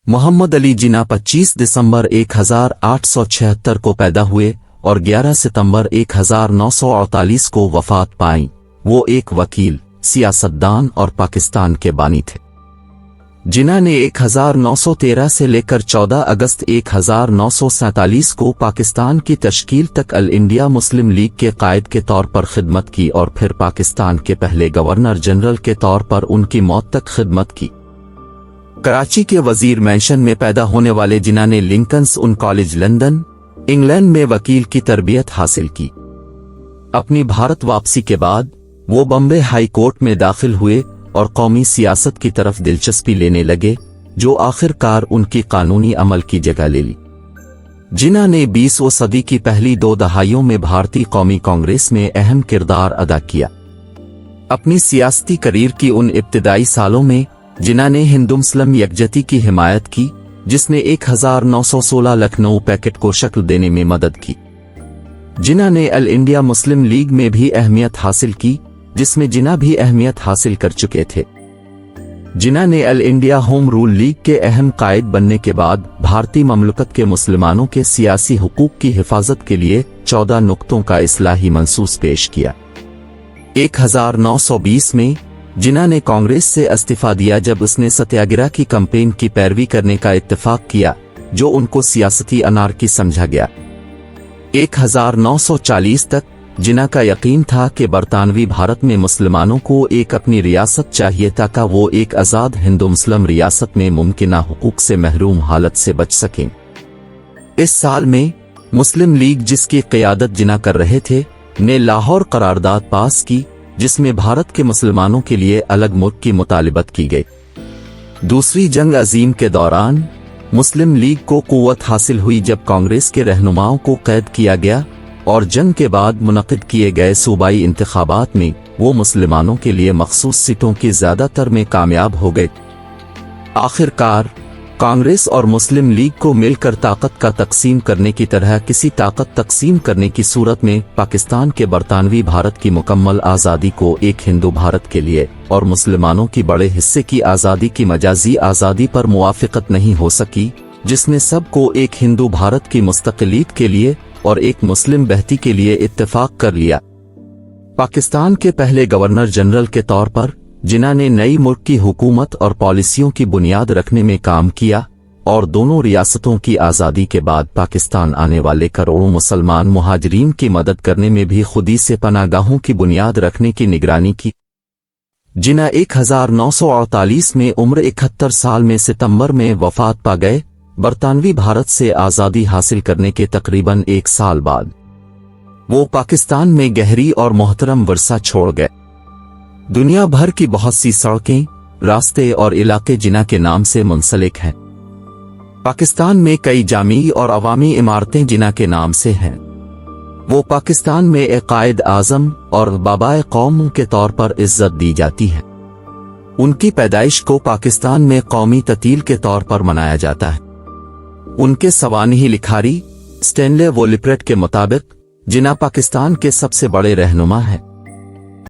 मोहम्मद अली जिन्ना 25 दिसंबर 1876 को पैदा हुए और 11 सितंबर 1948 को वफात पाई। वो एक वकील, सियासतदान और पाकिस्तान के बानी थे। जिन्ना ने 1913 से लेकर 14 अगस्त 1947 को पाकिस्तान की तश्कील तक अल इंडिया मुस्लिम लीग के कायद के तौर पर खिदमत की और फिर पाकिस्तान के पहले गवर्नर जनरल के तौर पर उनकी मौत तक खिदमत की। कराची के वजीर मैंशन में पैदा होने वाले जिन्ना ने लिंकन्स उन कॉलेज लंदन, इंग्लैंड में वकील की तरबियत हासिल की। अपनी भारत वापसी के बाद वो बम्बे हाई कोर्ट में दाखिल हुए और कौमी सियासत की तरफ दिलचस्पी लेने लगे, जो आखिरकार उनकी कानूनी अमल की जगह ले ली। जिन्ना ने 20वीं सदी की पहली 2 दहाइयों में भारतीय कौमी कांग्रेस में अहम किरदार अदा किया। अपनी सियासती करियर की उन इब्तिदाई सालों में जिन्ना ने हिंदू मुस्लिम यकजहती की हिमायत की, जिसने 1916 लखनऊ पैकेट को शक्ल देने में मदद की। जिन्ना ने अल इंडिया मुस्लिम लीग में भी अहमियत हासिल की, जिसमें जिन्ना भी अहमियत हासिल कर चुके थे। जिन्ना ने all India home rule league के अहम कायद बनने के बाद भारतीय ममलकत के मुसलमानों के सियासी हुकूक की हिफाजत के लिए 14 नुक्तों का इस्लाही मंसूस पेश किया। 1920 में जिन्ना ने कांग्रेस से इस्तीफा दिया जब उसने सत्याग्रह की कैंपेन की पैरवी करने का इत्तेफाक किया, जो उनको सियासती अनारकी समझा गया। 1940 तक जिन्ना का यकीन था कि बरतानवी भारत में मुसलमानों को एक अपनी रियासत चाहिए ताकि वो एक आज़ाद हिंदू मुस्लिम रियासत में मुमकिना हुकूक से महरूम हालत से बच सकें। इस साल में मुस्लिम लीग, जिसकी क़यादत जिन्ना कर रहे थे, ने लाहौर करारदाद पास की, जिसमें भारत के मुसलमानों के लिए अलग मुल्क की मुतालिबत की गई। दूसरी जंग अजीम के दौरान मुस्लिम लीग को कुव्वत हासिल हुई जब कांग्रेस के रहनुमाओं को कैद किया गया और जंग के बाद मुनक़िद किए गए सूबाई इंतखाबात में वो मुसलमानों के लिए मखसूस सीटों की ज़्यादातर में कामयाब हो गए। आखिरकार कांग्रेस और मुस्लिम लीग को मिलकर ताकत का तकसीम करने की तरह किसी ताकत तकसीम करने की सूरत में पाकिस्तान के बरतानवी भारत की मुकम्मल आज़ादी को एक हिंदू भारत के लिए और मुसलमानों की बड़े हिस्से की आज़ादी की मजाजी आज़ादी पर मुवाफ़क़त नहीं हो सकी, जिसने सबको एक हिंदू भारत की मुस्तक़िलियत के लिए और एक मुस्लिम बहती के लिए इत्तेफाक कर लिया। पाकिस्तान के पहले गवर्नर जनरल के तौर पर जिन्ना ने नई मुल्क की हुकूमत और पॉलिसियों की बुनियाद रखने में काम किया और दोनों रियासतों की आज़ादी के बाद पाकिस्तान आने वाले करोड़ों मुसलमान मुहाजिरीन की मदद करने में भी खुदी से पनागाहों की बुनियाद रखने की निगरानी की। जिन्ना 1948 में उम्र 71 साल में सितंबर में वफात पा गए, बरतानवी भारत से आज़ादी हासिल करने के तकरीबन 1 साल बाद। वो पाकिस्तान में गहरी और मोहतरम वर्सा छोड़ गए। दुनिया भर की बहुत सी सड़कें, रास्ते और इलाके जिन्ना के नाम से मुंसलिक हैं। पाकिस्तान में कई जामी और अवामी इमारतें जिन्ना के नाम से हैं। वो पाकिस्तान में एक कायद आज़म और बाबाए कौम के तौर पर इज्जत दी जाती है। उनकी पैदाइश को पाकिस्तान में कौमी ततील के तौर पर मनाया जाता है। उनके सवानही लिखारी स्टैनले वोलिप्रेट के मुताबिक जिन्ना पाकिस्तान के सबसे बड़े रहनुमा हैं।